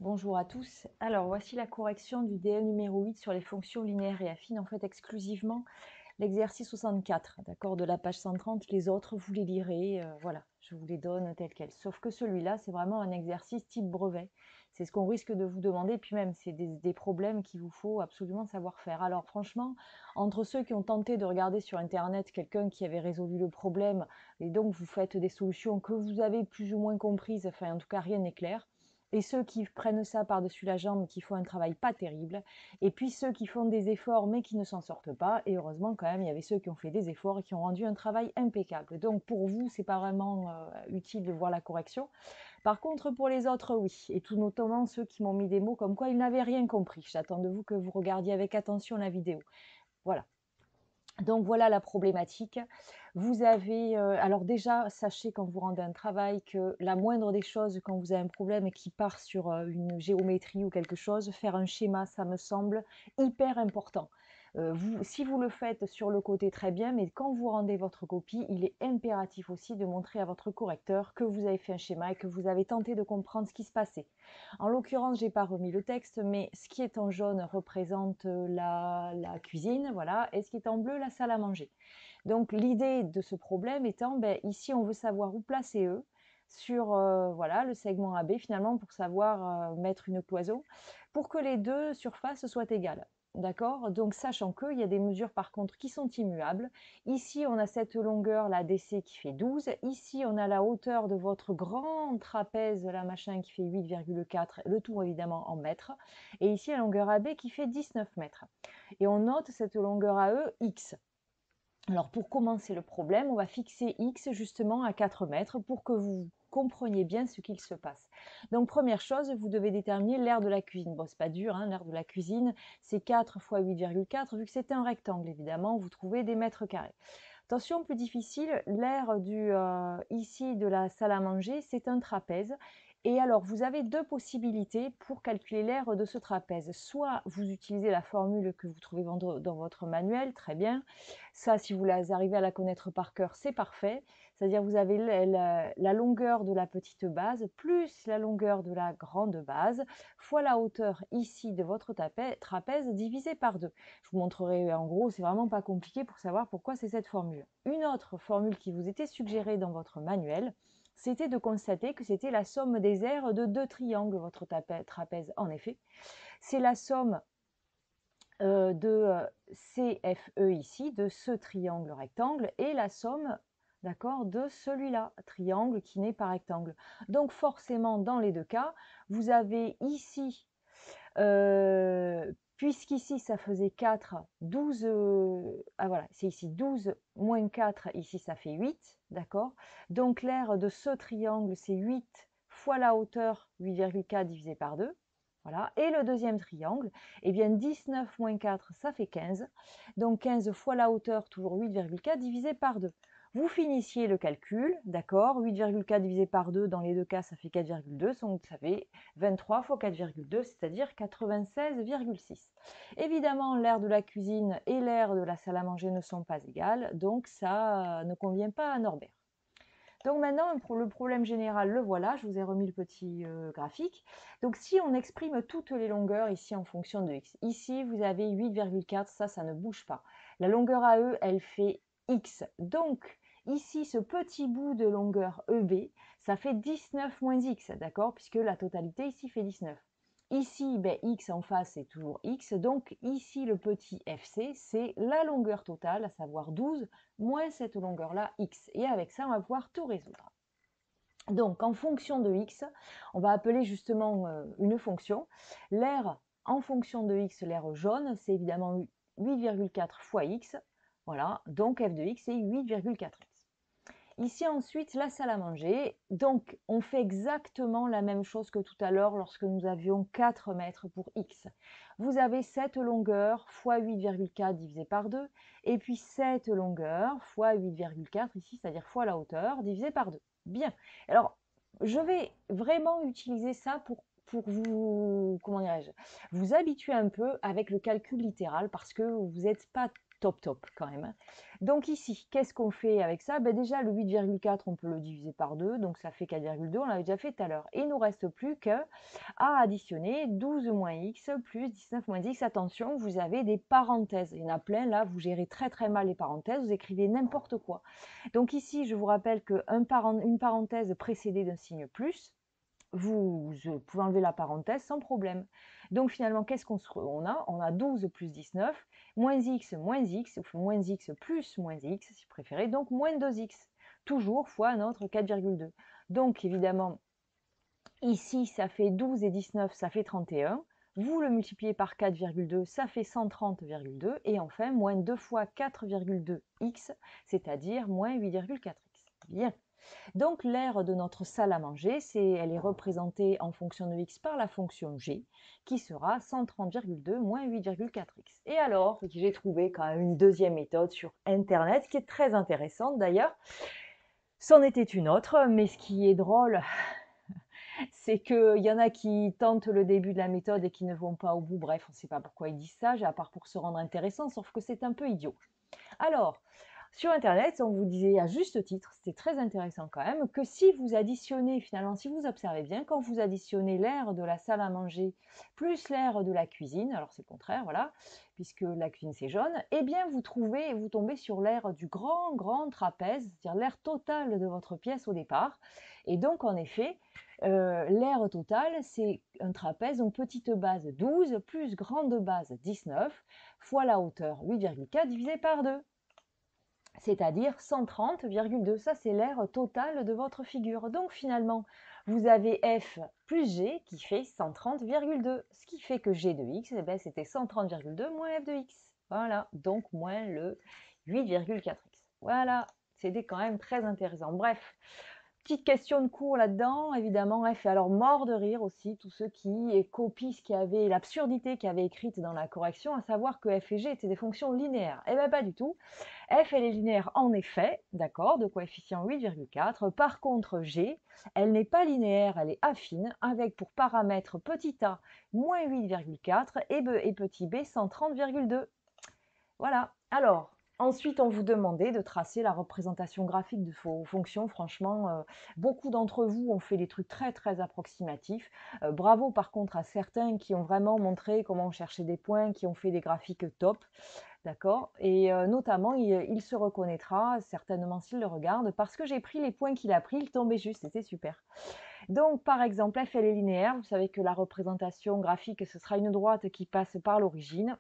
Bonjour à tous. Alors, voici la correction du DM numéro 8 sur les fonctions linéaires et affines, en fait exclusivement l'exercice 64, d'accord, de la page 130. Les autres, vous les lirez, voilà, je vous les donne tels quels. Sauf que celui-là, c'est vraiment un exercice type brevet. C'est ce qu'on risque de vous demander, puis même, c'est des problèmes qu'il vous faut absolument savoir faire. Alors, franchement, entre ceux qui ont tenté de regarder sur Internet quelqu'un qui avait résolu le problème, et donc vous faites des solutions que vous avez plus ou moins comprises, enfin, en tout cas, rien n'est clair, et ceux qui prennent ça par-dessus la jambe, qui font un travail pas terrible, et puis ceux qui font des efforts mais qui ne s'en sortent pas, et heureusement quand même, il y avait ceux qui ont fait des efforts et qui ont rendu un travail impeccable. Donc pour vous, c'est pas vraiment utile de voir la correction. Par contre, pour les autres, oui, et tout notamment ceux qui m'ont mis des mots comme quoi ils n'avaient rien compris. J'attends de vous que vous regardiez avec attention la vidéo. Voilà. Donc voilà la problématique. Vous avez, alors déjà, sachez quand vous rendez un travail que la moindre des choses, quand vous avez un problème qui part sur une géométrie ou quelque chose, faire un schéma, ça me semble hyper important. Si vous le faites sur le côté, très bien, mais quand vous rendez votre copie, il est impératif aussi de montrer à votre correcteur que vous avez fait un schéma et que vous avez tenté de comprendre ce qui se passait. En l'occurrence, je n'ai pas remis le texte, mais ce qui est en jaune représente la cuisine, voilà, et ce qui est en bleu, la salle à manger. Donc l'idée de ce problème étant, ben, ici on veut savoir où placer E sur voilà, le segment AB finalement pour savoir mettre une cloison pour que les deux surfaces soient égales. D'accord. Donc sachant qu'il y a des mesures par contre qui sont immuables. Ici on a cette longueur, la DC, qui fait 12. Ici on a la hauteur de votre grand trapèze, la machin, qui fait 8,4, le tout évidemment en mètres. Et ici la longueur AB qui fait 19 mètres. Et on note cette longueur AE X. Alors pour commencer le problème, on va fixer X justement à 4 mètres pour que vous compreniez bien ce qu'il se passe. Donc première chose, vous devez déterminer l'aire de la cuisine. Bon, c'est pas dur, hein, l'aire de la cuisine, c'est 4 fois 8,4. Vu que c'est un rectangle, évidemment, vous trouvez des mètres carrés. Attention, plus difficile, l'aire ici de la salle à manger, c'est un trapèze. Et alors, vous avez deux possibilités pour calculer l'aire de ce trapèze. Soit vous utilisez la formule que vous trouvez dans votre manuel, très bien. Ça, si vous arrivez à la connaître par cœur, c'est parfait. C'est-à-dire vous avez la longueur de la petite base plus la longueur de la grande base fois la hauteur ici de votre trapèze divisé par 2. Je vous montrerai en gros, c'est vraiment pas compliqué pour savoir pourquoi c'est cette formule. Une autre formule qui vous était suggérée dans votre manuel, c'était de constater que c'était la somme des aires de deux triangles, votre trapèze. En effet, c'est la somme de CFE ici, de ce triangle rectangle, et la somme, d'accord, de celui-là, triangle qui n'est pas rectangle. Donc forcément, dans les deux cas, vous avez ici, puisqu'ici ça faisait 4, 12, ah voilà, c'est ici 12 moins 4, ici ça fait 8, d'accord. Donc l'aire de ce triangle, c'est 8 fois la hauteur, 8,4 divisé par 2. Voilà. Et le deuxième triangle, eh bien 19 moins 4, ça fait 15. Donc 15 fois la hauteur, toujours 8,4 divisé par 2. Vous finissiez le calcul, d'accord, 8,4 divisé par 2, dans les deux cas, ça fait 4,2, donc ça fait 23 fois 4,2, c'est-à-dire 96,6. Évidemment, l'aire de la cuisine et l'aire de la salle à manger ne sont pas égales, donc ça ne convient pas à Norbert. Donc maintenant, le problème général, le voilà, je vous ai remis le petit graphique. Donc si on exprime toutes les longueurs ici en fonction de x, ici vous avez 8,4, ça ne bouge pas. La longueur AE, elle fait x. Donc ici, ce petit bout de longueur EB, ça fait 19 moins x, d'accord, puisque la totalité ici fait 19. Ici, ben, x en face, c'est toujours x. Donc ici, le petit FC, c'est la longueur totale, à savoir 12, moins cette longueur-là, x. Et avec ça, on va pouvoir tout résoudre. Donc, en fonction de x, on va appeler justement une fonction. L'aire en fonction de x, l'aire jaune, c'est évidemment 8,4 fois x. Voilà, donc f de x, c'est 8,4x. Ici ensuite, la salle à manger. Donc, on fait exactement la même chose que tout à l'heure lorsque nous avions 4 mètres pour x. Vous avez cette longueur fois 8,4 divisé par 2, et puis cette longueur fois 8,4 ici, c'est-à-dire fois la hauteur, divisé par 2. Bien. Alors, je vais vraiment utiliser ça pour vous, comment dirais-je, vous habituer un peu avec le calcul littéral parce que vous n'êtes pas top quand même, hein. Donc ici, qu'est-ce qu'on fait avec ça? Ben déjà, le 8,4, on peut le diviser par 2, donc ça fait 4,2, on l'avait déjà fait tout à l'heure. Et il ne nous reste plus qu'à additionner 12 moins x plus 19 moins x. Attention, vous avez des parenthèses. Il y en a plein, là, vous gérez très mal les parenthèses, vous écrivez n'importe quoi. Donc ici, je vous rappelle qu'une parenthèse précédée d'un signe plus, vous pouvez enlever la parenthèse sans problème. Donc finalement, qu'est-ce qu'on a? On a 12 plus 19, moins x, ou moins x plus moins x, si vous préférez, donc moins 2x, toujours fois notre 4,2. Donc évidemment, ici, ça fait 12 et 19, ça fait 31. Vous le multipliez par 4,2, ça fait 130,2. Et enfin, moins 2 fois 4,2x, c'est-à-dire moins 8,4x. Bien. Donc l'aire de notre salle à manger, elle est représentée en fonction de x par la fonction g, qui sera 130,2 moins 8,4x. Et alors, j'ai trouvé quand même une deuxième méthode sur Internet, qui est très intéressante d'ailleurs. C'en était une autre, mais ce qui est drôle, c'est qu'il y en a qui tentent le début de la méthode et qui ne vont pas au bout. Bref, on ne sait pas pourquoi ils disent ça, à part pour se rendre intéressant, sauf que c'est un peu idiot. Alors, sur Internet, on vous disait à juste titre, c'était très intéressant quand même, que si vous additionnez, finalement, si vous observez bien, quand vous additionnez l'aire de la salle à manger plus l'aire de la cuisine, alors c'est le contraire, voilà, puisque la cuisine c'est jaune, eh bien vous tombez sur l'aire du grand trapèze, c'est-à-dire l'aire totale de votre pièce au départ. Et donc, en effet, l'aire totale, c'est un trapèze, donc petite base 12 plus grande base 19 fois la hauteur 8,4 divisé par 2. C'est-à-dire 130,2. Ça, c'est l'aire totale de votre figure. Donc, finalement, vous avez f plus g qui fait 130,2. Ce qui fait que g de x, eh ben, c'était 130,2 moins f de x. Voilà, donc moins le 8,4x. Voilà, c'était quand même très intéressant. Bref, petite question de cours là-dedans, évidemment, F est alors mort de rire aussi, tous ceux qui copient ce qu'il y avait, l'absurdité qu'il y avait écrite dans la correction, à savoir que F et G étaient des fonctions linéaires. Eh bien, pas du tout. F, elle est linéaire en effet, d'accord, de coefficient 8,4. Par contre, G, elle n'est pas linéaire, elle est affine, avec pour paramètre petit a, moins 8,4 et petit b, 130,2. Voilà. Alors, ensuite, on vous demandait de tracer la représentation graphique de vos fonctions. Franchement, beaucoup d'entre vous ont fait des trucs très approximatifs. Bravo par contre à certains qui ont vraiment montré comment chercher des points, qui ont fait des graphiques top. D'accord? Et notamment, il se reconnaîtra certainement s'il le regarde, parce que j'ai pris les points qu'il a pris, il tombait juste, c'était super. Donc, par exemple, F, elle est linéaire. Vous savez que la représentation graphique, ce sera une droite qui passe par l'origine.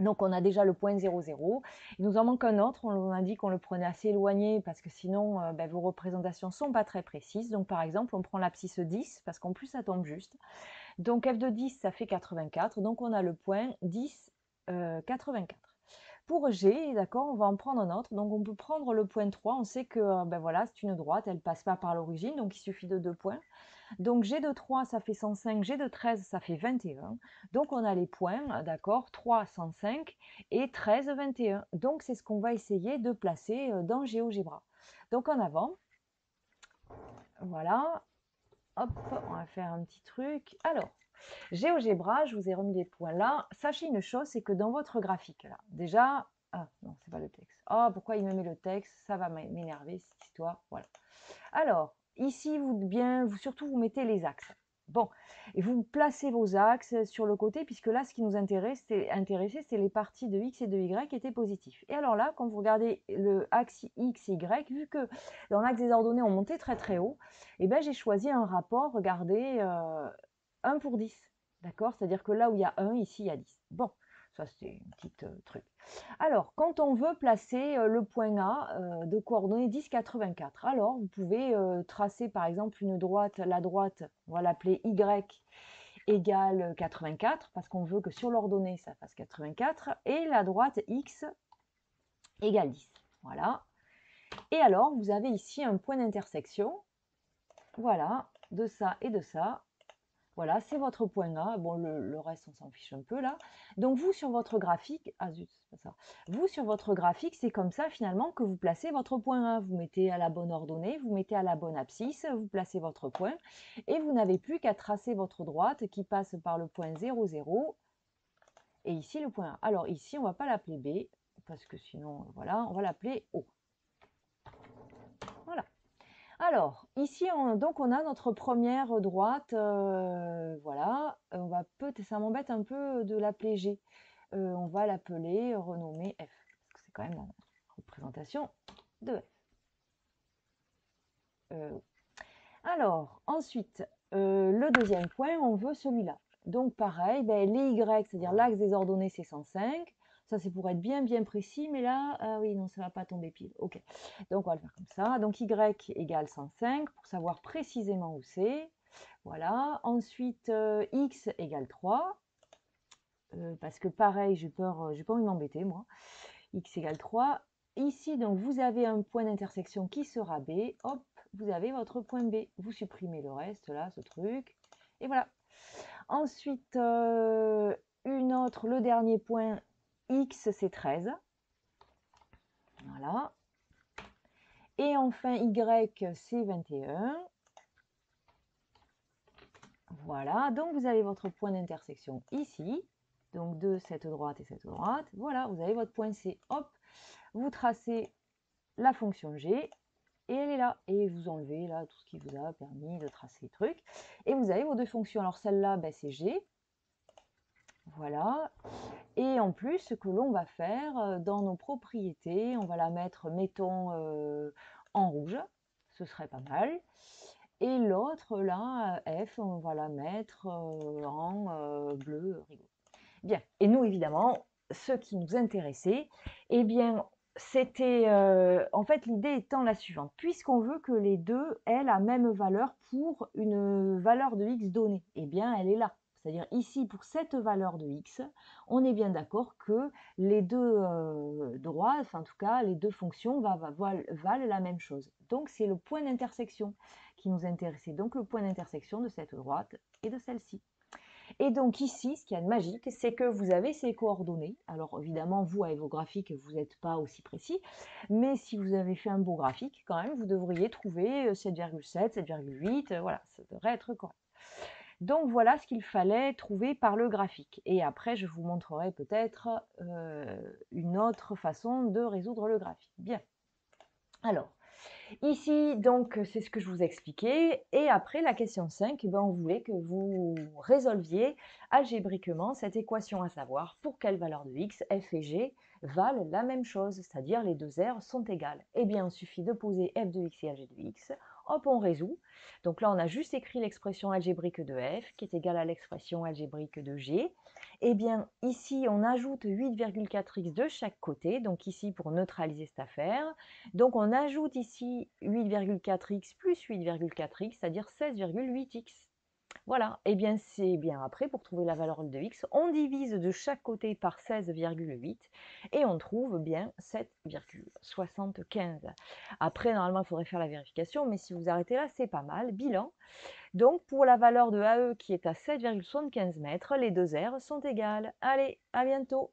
Donc, on a déjà le point 0, 0. Il nous en manque un autre. On a dit qu'on le prenait assez éloigné parce que sinon, vos représentations ne sont pas très précises. Donc, par exemple, on prend l'abscisse 10 parce qu'en plus, ça tombe juste. Donc, f de 10, ça fait 84. Donc, on a le point 10, 84. Pour G, d'accord, on va en prendre un autre. Donc, on peut prendre le point 3. On sait que voilà, c'est une droite. Elle ne passe pas par l'origine. Donc, il suffit de 2 points. Donc, G de 3, ça fait 105, G de 13, ça fait 21. Donc, on a les points, d'accord, 3, 105 et 13, 21. Donc, c'est ce qu'on va essayer de placer dans GeoGebra. Donc, en avant, voilà, hop, on va faire un petit truc. Alors, GeoGebra, je vous ai remis les points là. Sachez une chose, c'est que dans votre graphique, là, déjà, ah non, c'est pas le texte. Oh, pourquoi il me met le texte? Ça va m'énerver, cette histoire, voilà. Alors, ici, surtout, vous mettez les axes. Bon, et vous placez vos axes sur le côté, puisque là, ce qui nous intéressait, c'est les parties de x et de y qui étaient positifs. Et alors là, quand vous regardez le axe x et y, vu que dans l'axe des ordonnées, on montait très haut, eh ben, j'ai choisi un rapport, regardez, 1 pour 10. D'accord? C'est-à-dire que là où il y a 1, ici, il y a 10. Bon, ça, c'est une petite truc. Alors, quand on veut placer le point A de coordonnées 10, 84, alors vous pouvez tracer par exemple une droite, la droite, on va l'appeler Y égale 84, parce qu'on veut que sur l'ordonnée, ça fasse 84, et la droite X égale 10. Voilà. Et alors, vous avez ici un point d'intersection, voilà, de ça et de ça. Voilà, c'est votre point A. Bon, le reste, on s'en fiche un peu là. Donc, vous, sur votre graphique, ah zut, c'est pas ça. Vous, sur votre graphique, c'est comme ça, finalement, que vous placez votre point A. Vous mettez à la bonne ordonnée, vous mettez à la bonne abscisse, vous placez votre point, et vous n'avez plus qu'à tracer votre droite qui passe par le point 0, 0, et ici, le point A. Alors, ici, on ne va pas l'appeler B, parce que sinon, voilà, on va l'appeler O. Voilà. Alors, ici, donc on a notre première droite, voilà, on va peut-être, ça m'embête un peu de l'appeler G. On va l'appeler, renommer F, parce que c'est quand même la représentation de F. Alors, ensuite, le deuxième point, on veut celui-là. Donc, pareil, ben, les Y, c'est-à-dire l'axe des ordonnées, c'est 105. Ça, c'est pour être bien, bien précis, mais là, ah oui, non, ça ne va pas tomber pile. OK. Donc, on va le faire comme ça. Donc, Y égale 105 pour savoir précisément où c'est. Voilà. Ensuite, X égale 3. Parce que pareil, j'ai pas envie de m'embêter, moi. X égale 3. Ici, donc, vous avez un point d'intersection qui sera B. Hop, vous avez votre point B. Vous supprimez le reste, là, ce truc. Et voilà. Ensuite, le dernier point, X, c'est 13. Voilà. Et enfin, Y, c'est 21. Voilà. Donc, vous avez votre point d'intersection ici. Donc, de cette droite et cette droite. Voilà, vous avez votre point C. Hop, vous tracez la fonction G. Et elle est là. Et vous enlevez là tout ce qui vous a permis de tracer les trucs. Et vous avez vos deux fonctions. Alors celle-là, ben, c'est G. Voilà. Et en plus, ce que l'on va faire dans nos propriétés, on va la mettre, mettons, en rouge. Ce serait pas mal. Et l'autre, là, F, on va la mettre en bleu rigolo. Bien. Et nous, évidemment, ce qui nous intéressait, eh bien, c'était, en fait, l'idée étant la suivante. Puisqu'on veut que les deux aient la même valeur pour une valeur de x donnée, eh bien, elle est là. C'est-à-dire ici, pour cette valeur de x, on est bien d'accord que les deux droits, enfin, en tout cas, les deux fonctions valent la même chose. Donc, c'est le point d'intersection qui nous intéressait. Donc, le point d'intersection de cette droite et de celle-ci. Et donc ici, ce qu'il y a de magique, c'est que vous avez ces coordonnées. Alors évidemment, vous, avec vos graphiques, vous n'êtes pas aussi précis, mais si vous avez fait un beau graphique, quand même, vous devriez trouver 7,7, 7,8, voilà, ça devrait être correct. Donc voilà ce qu'il fallait trouver par le graphique. Et après, je vous montrerai peut-être une autre façon de résoudre le graphique. Bien. Alors, ici, donc, c'est ce que je vous expliquais. Et après, la question 5, ben, on voulait que vous résolviez algébriquement cette équation, à savoir pour quelle valeur de x, f et g valent la même chose, c'est-à-dire les deux r sont égales. Eh bien, il suffit de poser f de x et g de x. Hop, on résout. Donc là, on a juste écrit l'expression algébrique de f qui est égale à l'expression algébrique de g. Eh bien, ici, on ajoute 8,4x de chaque côté. Donc ici, pour neutraliser cette affaire. Donc, on ajoute ici 8,4x plus 8,4x, c'est-à-dire 16,8x. Voilà, et bien c'est bien après, pour trouver la valeur de x, on divise de chaque côté par 16,8 et on trouve bien 7,75. Après, normalement, il faudrait faire la vérification, mais si vous arrêtez là, c'est pas mal. Bilan. Donc, pour la valeur de AE qui est à 7,75 mètres, les deux R sont égales. Allez, à bientôt!